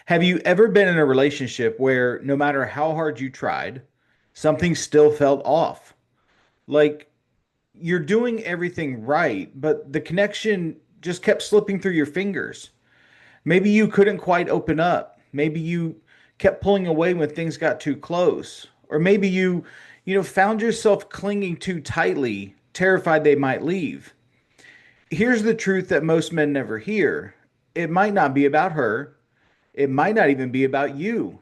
Have you ever been in a relationship where no matter how hard you tried, something still felt off? Like you're doing everything right, but the connection just kept slipping through your fingers. Maybe you couldn't quite open up. Maybe you kept pulling away when things got too close. Or maybe you found yourself clinging too tightly, terrified they might leave. Here's the truth that most men never hear. It might not be about her. It might not even be about you.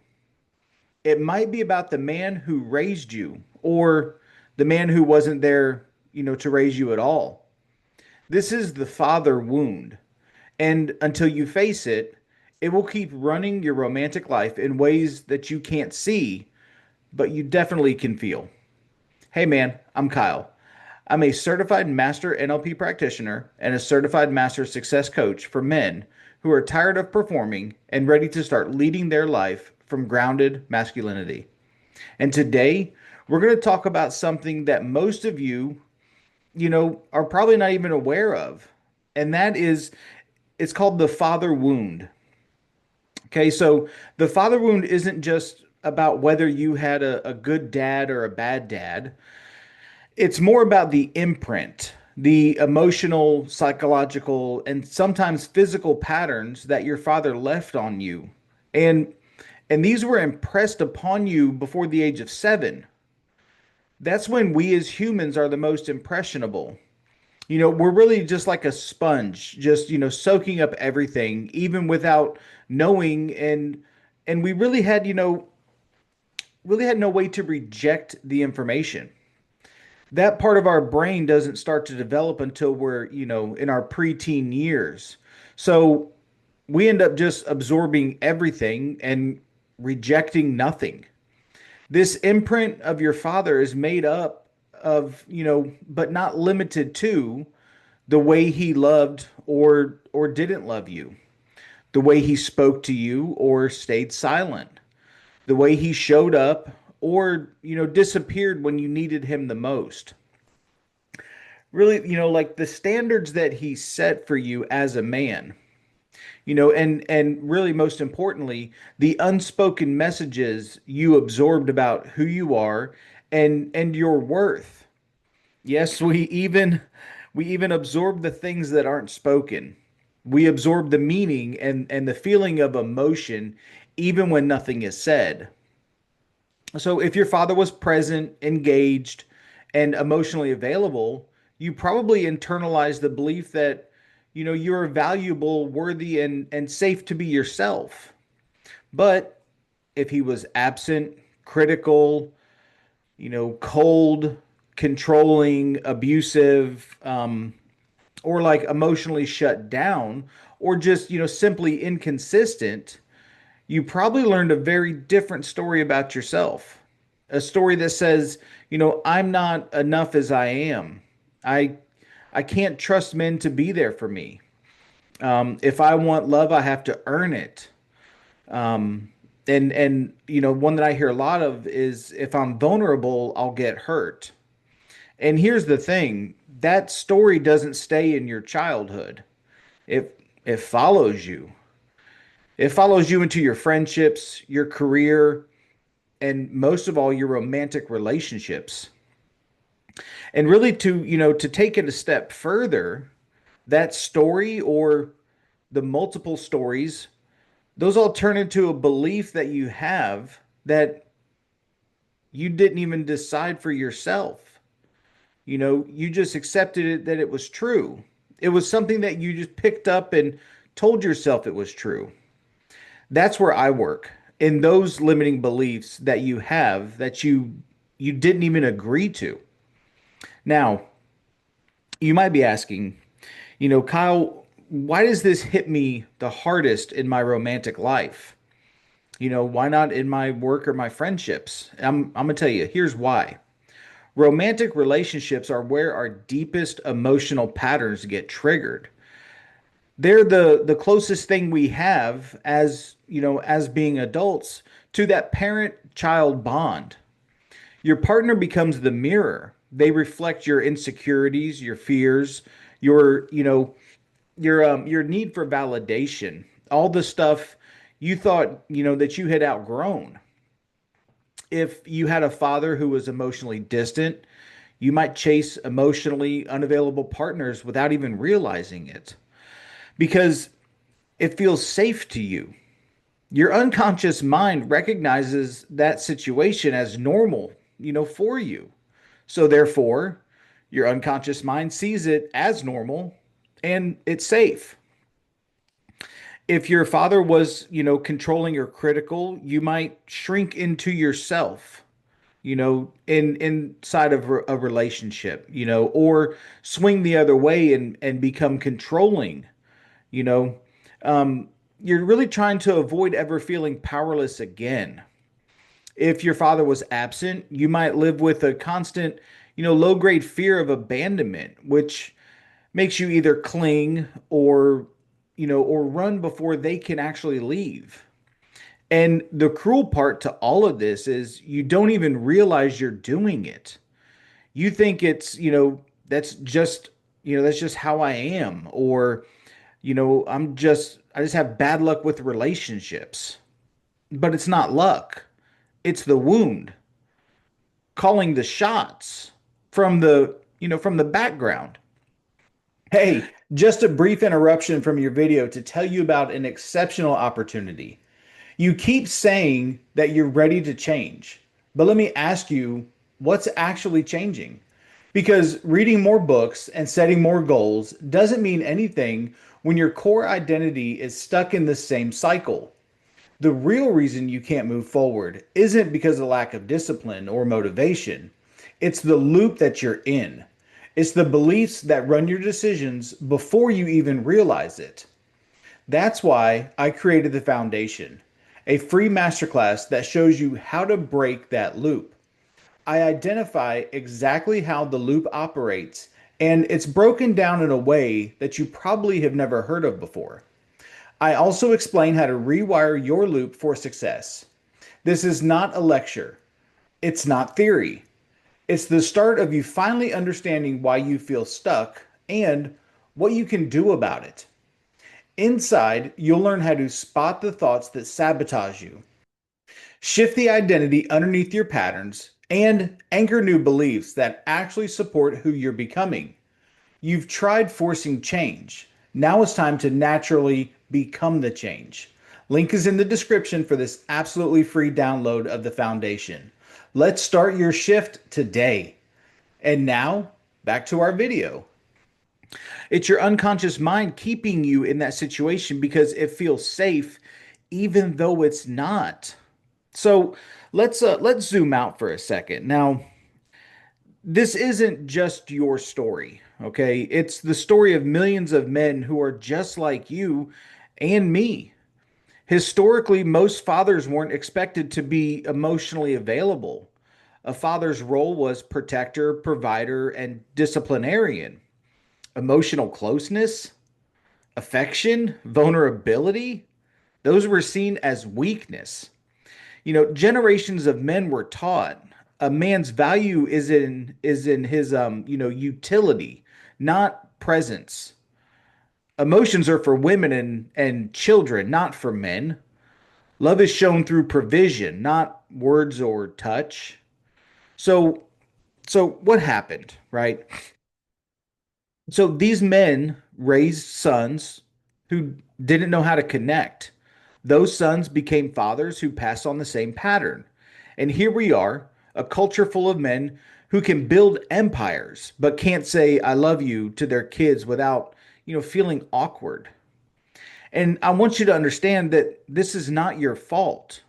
It might be about the man who raised you or the man who wasn't there, to raise you at all. This is the father wound. And until you face it, it will keep running your romantic life in ways that you can't see, but you definitely can feel. Hey man, I'm Kyle. I'm a certified master NLP practitioner and a certified master success coach for men who are tired of performing and ready to start leading their life from grounded masculinity. And today, we're going to talk about something that most of you, are probably not even aware of. And that is, it's called the father wound. Okay, so the father wound isn't just about whether you had a good dad or a bad dad. It's more about the imprint, the emotional, psychological, and sometimes physical patterns that your father left on you. And and these were impressed upon you before the age of 7. That's when we as humans are the most impressionable. We're really just like a sponge, just, soaking up everything, even without knowing. And we really had no way to reject the information. That part of our brain doesn't start to develop until we're, in our preteen years. So we end up just absorbing everything and rejecting nothing. This imprint of your father is made up of, but not limited to the way he loved or didn't love you, the way he spoke to you or stayed silent, the way he showed up or, disappeared when you needed him the most. Really, like the standards that he set for you as a man, and really most importantly, the unspoken messages you absorbed about who you are and your worth. Yes, we even absorb the things that aren't spoken. We absorb the meaning and the feeling of emotion even when nothing is said. So if your father was present, engaged, and emotionally available, you probably internalized the belief that, you're valuable, worthy, and safe to be yourself. But if he was absent, critical, cold, controlling, abusive, or like emotionally shut down, or just, simply inconsistent, you probably learned a very different story about yourself. A story that says, I'm not enough as I am. I I can't trust men to be there for me. If I want love, I have to earn it. And one that I hear a lot of is if I'm vulnerable, I'll get hurt. And here's the thing, that story doesn't stay in your childhood. It follows you. It follows you into your friendships, your career, and most of all, your romantic relationships. And really to take it a step further, that story or the multiple stories, those all turn into a belief that you have that you didn't even decide for yourself. You just accepted it that it was true. It was something that you just picked up and told yourself it was true. That's where I work. In those limiting beliefs that you have that you didn't even agree to. Now, you might be asking, Kyle, why does this hit me the hardest in my romantic life? Why not in my work or my friendships? I'm going to tell you, here's why. Romantic relationships are where our deepest emotional patterns get triggered. They're the closest thing we have as, as being adults to that parent-child bond. Your partner becomes the mirror. They reflect your insecurities, your fears, your need for validation, all the stuff, you thought, that you had outgrown. If you had a father who was emotionally distant, you might chase emotionally unavailable partners without even realizing it because it feels safe to you. Your unconscious mind recognizes that situation as normal, for you. So therefore, your unconscious mind sees it as normal and it's safe. If your father was, controlling or critical, you might shrink into yourself, inside of a relationship, or swing the other way and become controlling, you know. Um, you're really trying to avoid ever feeling powerless again. If your father was absent, you might live with a constant, low grade fear of abandonment, which makes you either cling or run before they can actually leave. And the cruel part to all of this is you don't even realize you're doing it. You think it's, that's just how I am, or, I just have bad luck with relationships. But it's not luck. It's the wound calling the shots from the background. Hey, just a brief interruption from your video to tell you about an exceptional opportunity. You keep saying that you're ready to change, but let me ask you, what's actually changing? Because reading more books and setting more goals doesn't mean anything when your core identity is stuck in the same cycle. The real reason you can't move forward isn't because of lack of discipline or motivation. It's the loop that you're in. It's the beliefs that run your decisions before you even realize it. That's why I created the foundation, a free masterclass that shows you how to break that loop. I identify exactly how the loop operates, and it's broken down in a way that you probably have never heard of before. I also explain how to rewire your loop for success. This is not a lecture, it's not theory. It's the start of you finally understanding why you feel stuck and what you can do about it. Inside, you'll learn how to spot the thoughts that sabotage you, shift the identity underneath your patterns, and anchor new beliefs that actually support who you're becoming. You've tried forcing change. Now it's time to naturally become the change. Link is in the description for this absolutely free download of the foundation. Let's start your shift today. And now, back to our video. It's your unconscious mind keeping you in that situation because it feels safe, even though it's not. So let's zoom out for a second. Now, this isn't just your story, okay? It's the story of millions of men who are just like you and me. Historically, most fathers weren't expected to be emotionally available. A father's role was protector, provider, and disciplinarian. Emotional closeness, affection, vulnerability, those were seen as weakness. Generations of men were taught a man's value is in his utility, not presence. Emotions are for women and children, not for men. Love is shown through provision, not words or touch. So so what happened, right? So these men raised sons who didn't know how to connect. Those sons became fathers who passed on the same pattern. And here we are, a culture full of men who can build empires but can't say I love you to their kids without, feeling awkward. And I want you to understand that this is not your fault.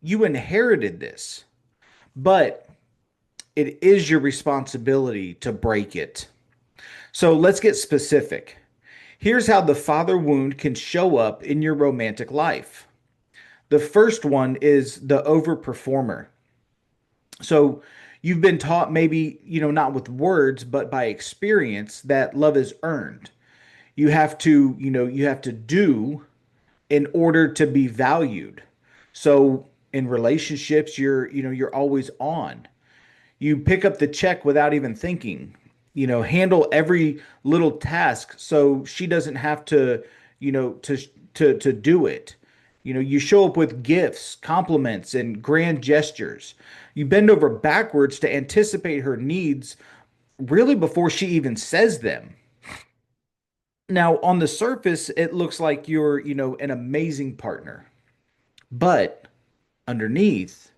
You inherited this, but it is your responsibility to break it. So let's get specific. Here's how the father wound can show up in your romantic life. The first one is the overperformer. So you've been taught, maybe, not with words, but by experience, that love is earned. You have to do in order to be valued. So in relationships, you're always on. You pick up the check without even thinking. Handle every little task so she doesn't have to, to do it. You show up with gifts, compliments, and grand gestures. You bend over backwards to anticipate her needs really before she even says them. Now, on the surface, it looks like you're, an amazing partner. But underneath,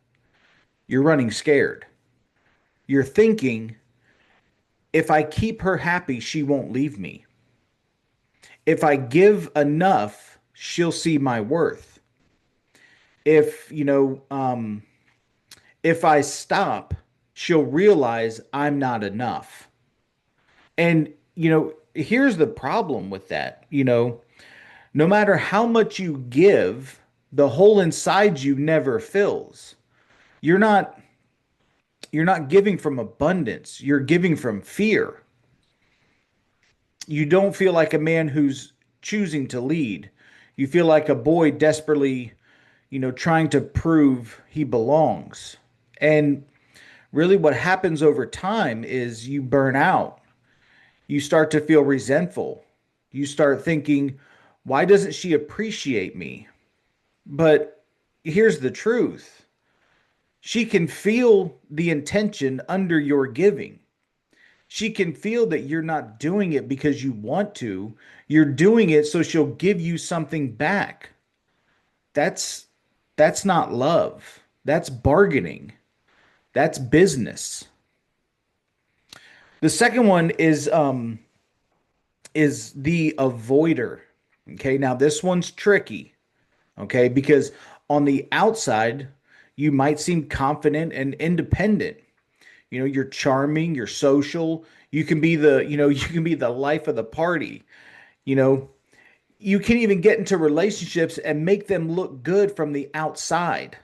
you're running scared. You're thinking, if I keep her happy, she won't leave me. If I give enough, she'll see my worth. If, if I stop, she'll realize I'm not enough. And, here's the problem with that. No matter how much you give, the hole inside you never fills. You're not you're not giving from abundance. You're giving from fear. You don't feel like a man who's choosing to lead. You feel like a boy desperately, trying to prove he belongs. And really what happens over time is you burn out. You start to feel resentful. You start thinking, why doesn't she appreciate me? But here's the truth. She can feel the intention under your giving. She can feel that you're not doing it because you want to. You're doing it so she'll give you something back. That's that's not love. That's bargaining. That's business. The second one is the avoider. Okay, now this one's tricky. Okay, because on the outside, you might seem confident and independent. You're charming, you're social, you can be the life of the party. You know, you can even get into relationships and make them look good from the outside.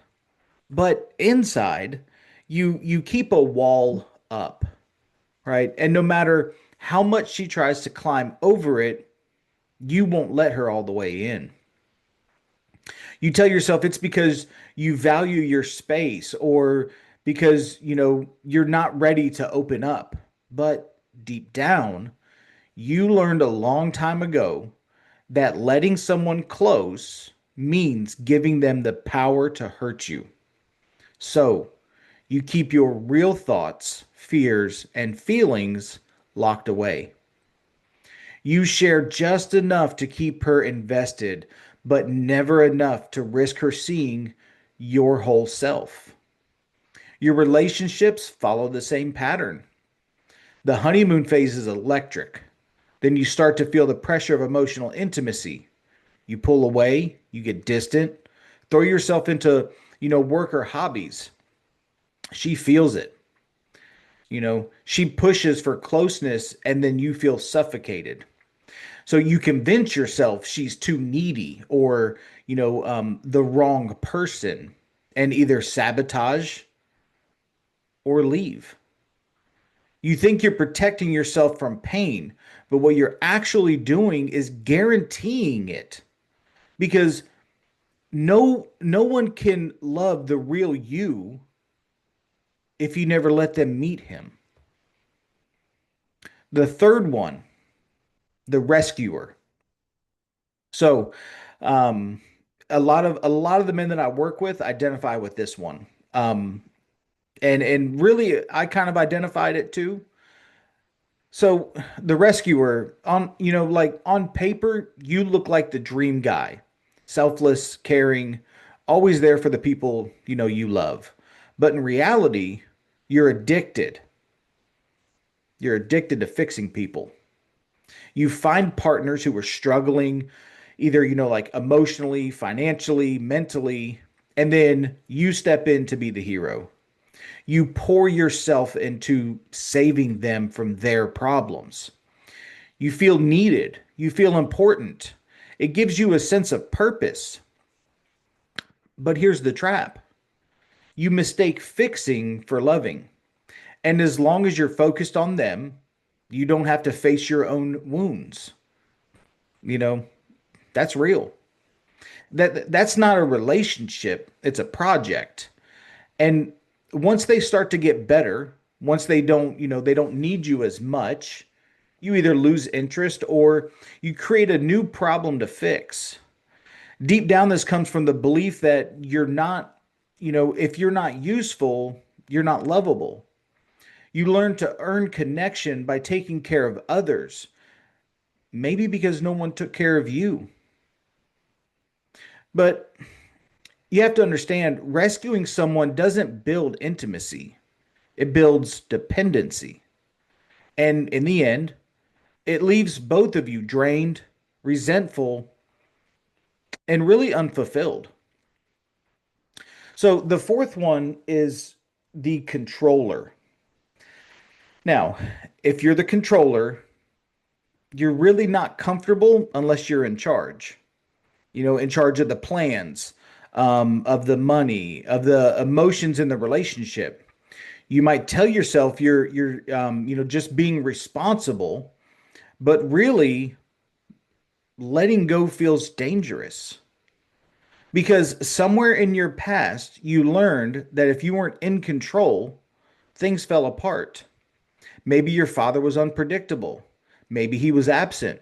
But inside, you keep a wall up, right? And no matter how much she tries to climb over it, you won't let her all the way in. You tell yourself it's because you value your space or because, you're not ready to open up. But deep down, you learned a long time ago that letting someone close means giving them the power to hurt you. So you keep your real thoughts, fears, and feelings locked away. You share just enough to keep her invested, but never enough to risk her seeing your whole self. Your relationships follow the same pattern. The honeymoon phase is electric. Then you start to feel the pressure of emotional intimacy. You pull away, you get distant, throw yourself into, work or hobbies. She feels it. She pushes for closeness and then you feel suffocated. So you convince yourself she's too needy or, the wrong person and either sabotage or leave. You think you're protecting yourself from pain, but what you're actually doing is guaranteeing it because no one can love the real you if you never let them meet him. The third one, the rescuer. So, um, a lot of the men that I work with identify with this one. And really I kind of identified it too. So the rescuer on, like on paper, you look like the dream guy, selfless, caring, always there for the people, you love. But in reality, you're addicted. You're addicted to fixing people. You find partners who are struggling either, like emotionally, financially, mentally, and then you step in to be the hero. You pour yourself into saving them from their problems. You feel needed. You feel important. It gives you a sense of purpose. But here's the trap. You mistake fixing for loving. And as long as you're focused on them, you don't have to face your own wounds. You know, that's real. That's not a relationship, it's a project. And once they start to get better, once they don't need you as much, you either lose interest or you create a new problem to fix. Deep down, this comes from the belief that you're not, if you're not useful, you're not lovable. You learn to earn connection by taking care of others, maybe because no one took care of you. But you have to understand rescuing someone doesn't build intimacy, it builds dependency. And in the end, it leaves both of you drained, resentful, and really unfulfilled. So the fourth one is the controller. Now, if you're the controller, you're really not comfortable unless you're in charge. In charge of the plans, of the money, of the emotions in the relationship. You might tell yourself you're just being responsible, but really letting go feels dangerous because somewhere in your past you learned that if you weren't in control, things fell apart. Maybe your father was unpredictable. Maybe he was absent.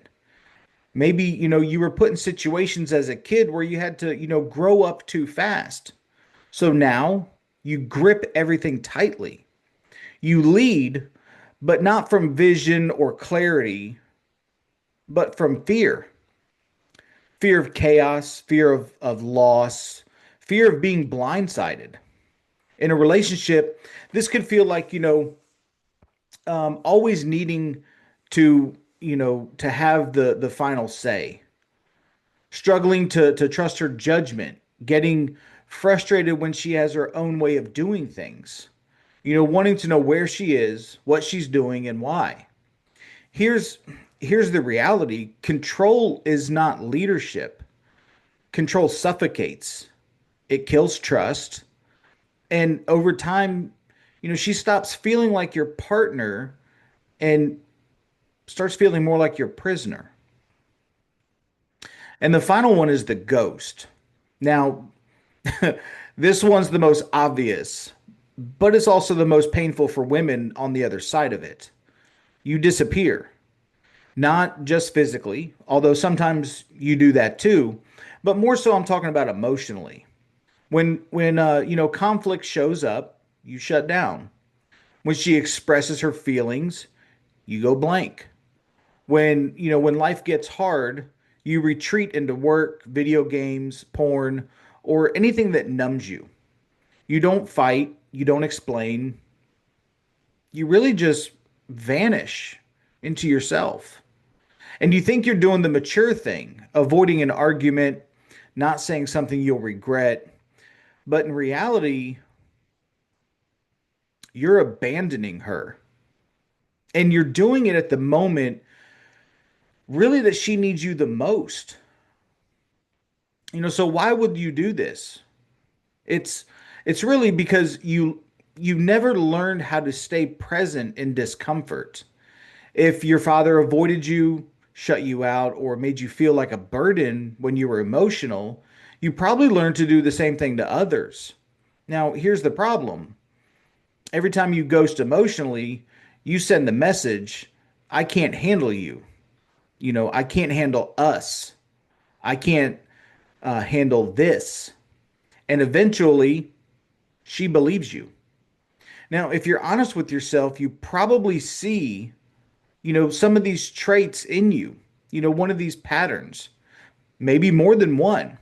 Maybe, you were put in situations as a kid where you had to, grow up too fast. So now you grip everything tightly. You lead, but not from vision or clarity, but from fear. Fear of chaos, fear of loss, fear of being blindsided. In a relationship, this could feel like, always needing to have the final say, struggling to trust her judgment, getting frustrated when she has her own way of doing things, wanting to know where she is, what she's doing, and why. Here's here's the reality. Control is not leadership. Control suffocates. It kills trust. And over time, she stops feeling like your partner and starts feeling more like your prisoner. And the final one is the ghost. Now, this one's the most obvious, but it's also the most painful for women on the other side of it. You disappear, not just physically, although sometimes you do that too, but more so I'm talking about emotionally. When conflict shows up, you shut down. When she expresses her feelings, you go blank. When life gets hard, you retreat into work, video games, porn, or anything that numbs you. You don't fight, you don't explain. You really just vanish into yourself. And you think you're doing the mature thing, avoiding an argument, not saying something you'll regret, but in reality, you're abandoning her. And you're doing it at the moment really that she needs you the most. So why would you do this? It's it's really because you never learned how to stay present in discomfort. If your father avoided you, shut you out, or made you feel like a burden when you were emotional, you probably learned to do the same thing to others. Now, here's the problem. Every time you ghost emotionally, you send the message, I can't handle you. I can't handle us. I can't handle this. And eventually, she believes you. Now, if you're honest with yourself, you probably see, some of these traits in you, one of these patterns, maybe more than one.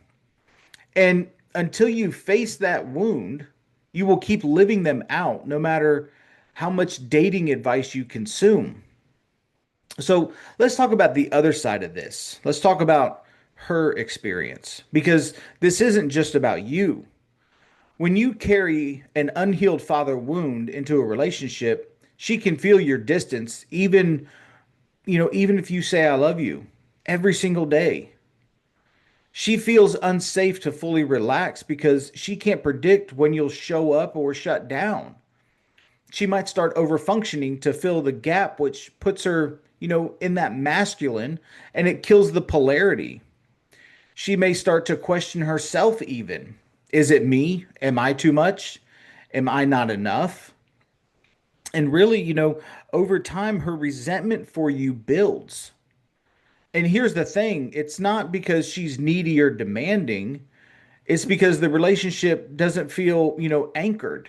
And until you face that wound, you will keep living them out no matter how much dating advice you consume. So let's talk about the other side of this. Let's talk about her experience because this isn't just about you. When you carry an unhealed father wound into a relationship, she can feel your distance even if you say I love you every single day. She feels unsafe to fully relax because she can't predict when you'll show up or shut down. She might start overfunctioning to fill the gap, which puts her, in that masculine and it kills the polarity. She may start to question herself even. Is it me? Am I too much? Am I not enough? And really, over time, her resentment for you builds. And here's the thing, it's not because she's needy or demanding, it's because the relationship doesn't feel, anchored.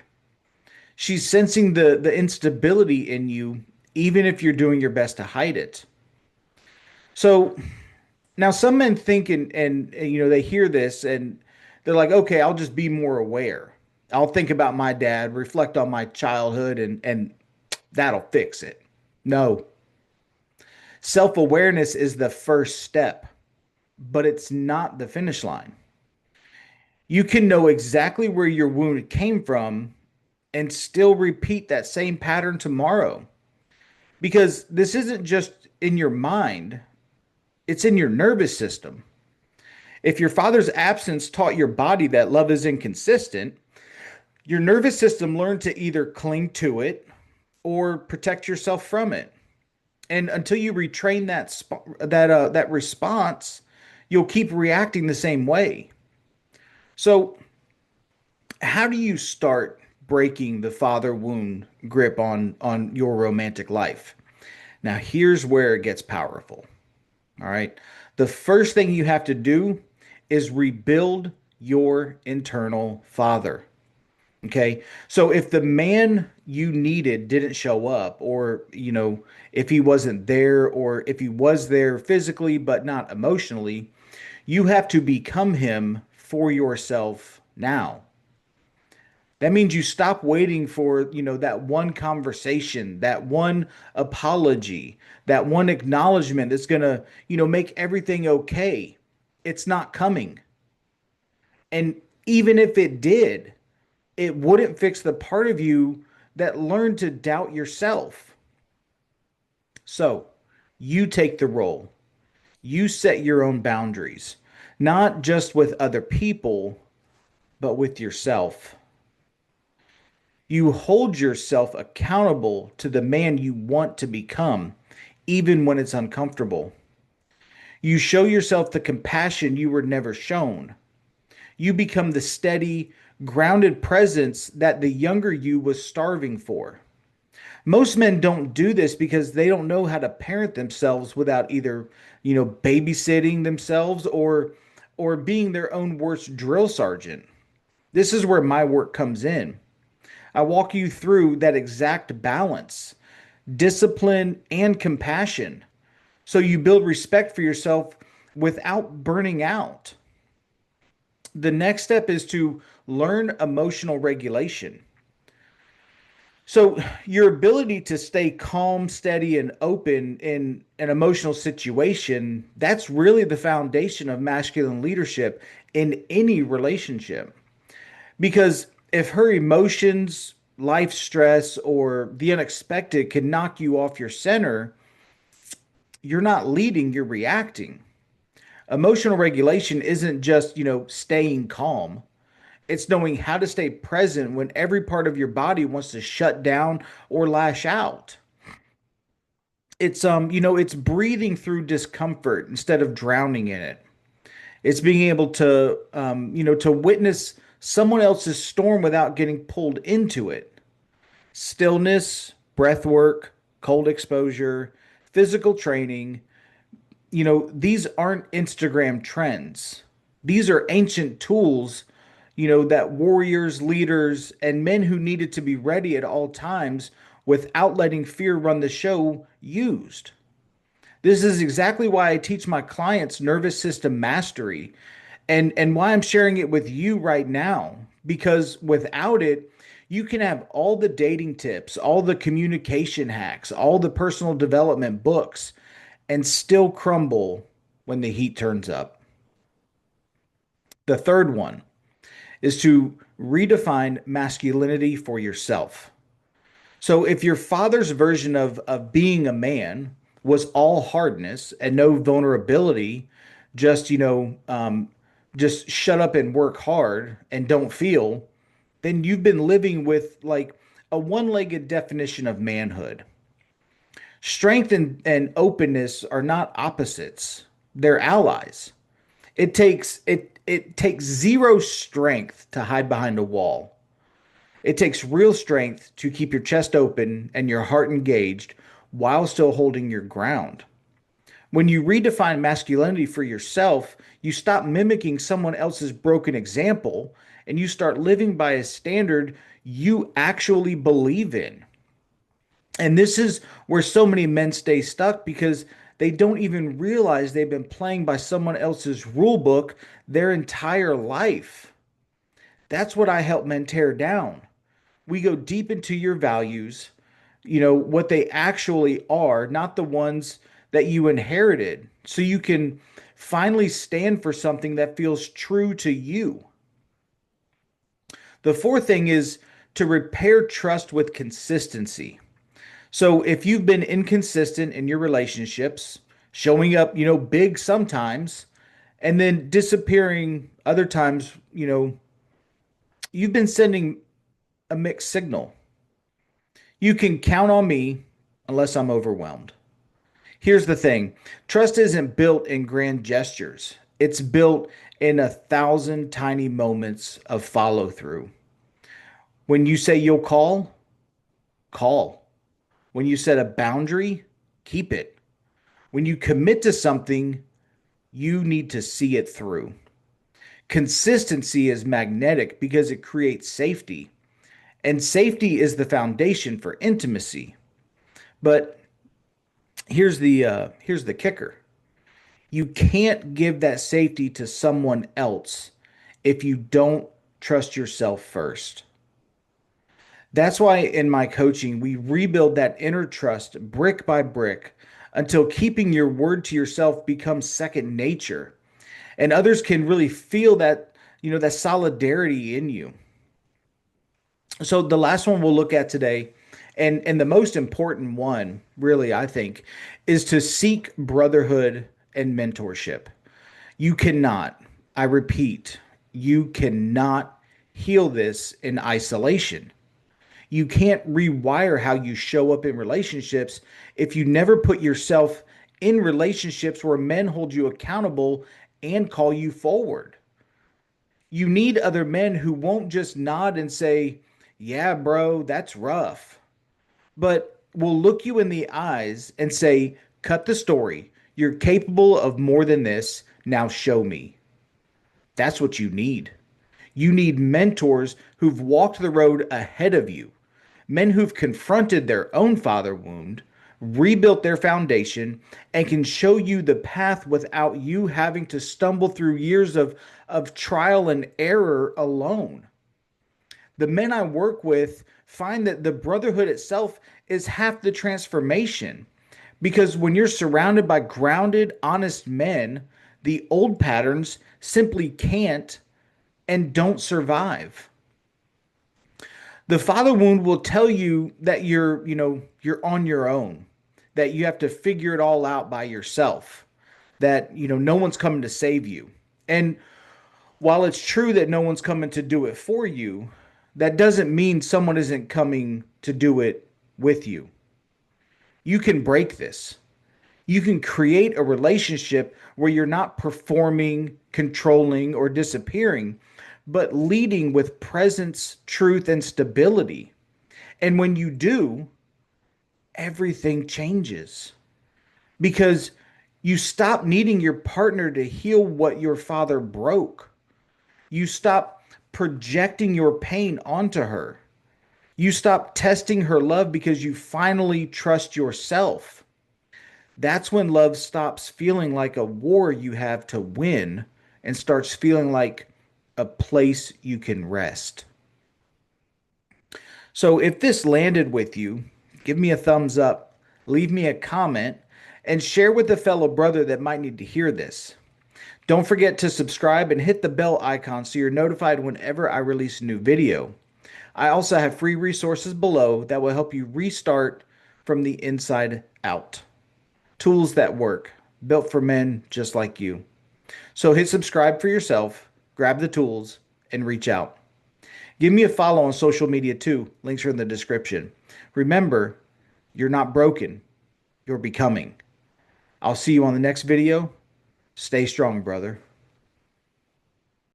She's sensing the instability in you, even if you're doing your best to hide it. So now some men think and they hear this and they're like, okay, I'll just be more aware. I'll think about my dad, reflect on my childhood, and that'll fix it. No, self-awareness is the first step, but it's not the finish line. You can know exactly where your wound came from and still repeat that same pattern tomorrow because this isn't just in your mind, it's in your nervous system. If your father's absence taught your body that love is inconsistent, your nervous system learned to either cling to it or protect yourself from it. And until you retrain that response, you'll keep reacting the same way. So, how do you start breaking the father wound grip on your romantic life? Now, here's where it gets powerful. All right. The first thing you have to do is rebuild your internal father. Okay. So if the man you needed didn't show up, or, if he wasn't there, or if he was there physically but not emotionally, you have to become him for yourself now. That means you stop waiting for, that one conversation, that one apology, that one acknowledgement that's going to, make everything okay. It's not coming. And even if it did, it wouldn't fix the part of you that learned to doubt yourself. So you take the role, you set your own boundaries, not just with other people, but with yourself. You hold yourself accountable to the man you want to become, even when it's uncomfortable. You show yourself the compassion you were never shown. You become the steady, grounded presence that the younger you was starving for. Most men don't do this because they don't know how to parent themselves without either, babysitting themselves or being their own worst drill sergeant. This is where my work comes in. I walk you through that exact balance, discipline, and compassion. So you build respect for yourself without burning out. The next step is to learn emotional regulation. So, your ability to stay calm, steady, and open in an emotional situation, that's really the foundation of masculine leadership in any relationship. Because if her emotions, life stress, or the unexpected can knock you off your center, you're not leading, you're reacting. Emotional regulation isn't just, staying calm. It's knowing how to stay present when every part of your body wants to shut down or lash out. It's breathing through discomfort instead of drowning in it. It's being able to to witness someone else's storm without getting pulled into it. Stillness, breath work, cold exposure, physical training, these aren't Instagram trends. These are ancient tools, that warriors, leaders, and men who needed to be ready at all times without letting fear run the show used. This is exactly why I teach my clients nervous system mastery and why I'm sharing it with you right now. Because without it, you can have all the dating tips, all the communication hacks, all the personal development books, and still crumble when the heat turns up. The third one is to redefine masculinity for yourself. So if your father's version of being a man was all hardness and no vulnerability, just, just shut up and work hard and don't feel, then you've been living with like a one-legged definition of manhood. Strength and openness are not opposites. They're allies. It takes zero strength to hide behind a wall. It takes real strength to keep your chest open and your heart engaged while still holding your ground. When you redefine masculinity for yourself, you stop mimicking someone else's broken example and you start living by a standard you actually believe in. And this is where so many men stay stuck because they don't even realize they've been playing by someone else's rule book their entire life. That's what I help men tear down. We go deep into your values, what they actually are, not the ones that you inherited, so you can finally stand for something that feels true to you. The fourth thing is to repair trust with consistency. So if you've been inconsistent in your relationships, showing up, big sometimes, and then disappearing other times, you've been sending a mixed signal. You can count on me unless I'm overwhelmed. Here's the thing: trust isn't built in grand gestures, it's built in 1,000 tiny moments of follow through. When you say you'll call, call. When you set a boundary, keep it. When you commit to something, you need to see it through. Consistency is magnetic because it creates safety, and safety is the foundation for intimacy. But here's the kicker. You can't give that safety to someone else if you don't trust yourself first. That's why in my coaching, we rebuild that inner trust brick by brick until keeping your word to yourself becomes second nature. And others can really feel that, that solidarity in you. So the last one we'll look at today, and the most important one, really, I think, is to seek brotherhood and mentorship. You cannot, I repeat, you cannot heal this in isolation. You can't rewire how you show up in relationships if you never put yourself in relationships where men hold you accountable and call you forward. You need other men who won't just nod and say, "Yeah, bro, that's rough," but will look you in the eyes and say, "Cut the story. You're capable of more than this. Now show me." That's what you need. You need mentors who've walked the road ahead of you, men who've confronted their own father wound, rebuilt their foundation, and can show you the path without you having to stumble through years of trial and error alone. The men I work with find that the brotherhood itself is half the transformation. Because when you're surrounded by grounded, honest men, the old patterns simply can't and don't survive. The father wound will tell you that you're on your own, that you have to figure it all out by yourself, that no one's coming to save you. And while it's true that no one's coming to do it for you, that doesn't mean someone isn't coming to do it with you. You can break this. You can create a relationship where you're not performing, controlling, or disappearing, but leading with presence, truth, and stability. And when you do, everything changes because you stop needing your partner to heal what your father broke. You stop projecting your pain onto her. You stop testing her love because you finally trust yourself. That's when love stops feeling like a war you have to win and starts feeling like a place you can rest. So if this landed with you, give me a thumbs up, leave me a comment, and share with a fellow brother that might need to hear this. Don't forget to subscribe and hit the bell icon so you're notified whenever I release a new video. I also have free resources below that will help you restart from the inside out. Tools that work, built for men just like you. So hit subscribe for yourself, grab the tools, and reach out. Give me a follow on social media too. Links are in the description. Remember, you're not broken. You're becoming. I'll see you on the next video. Stay strong, brother.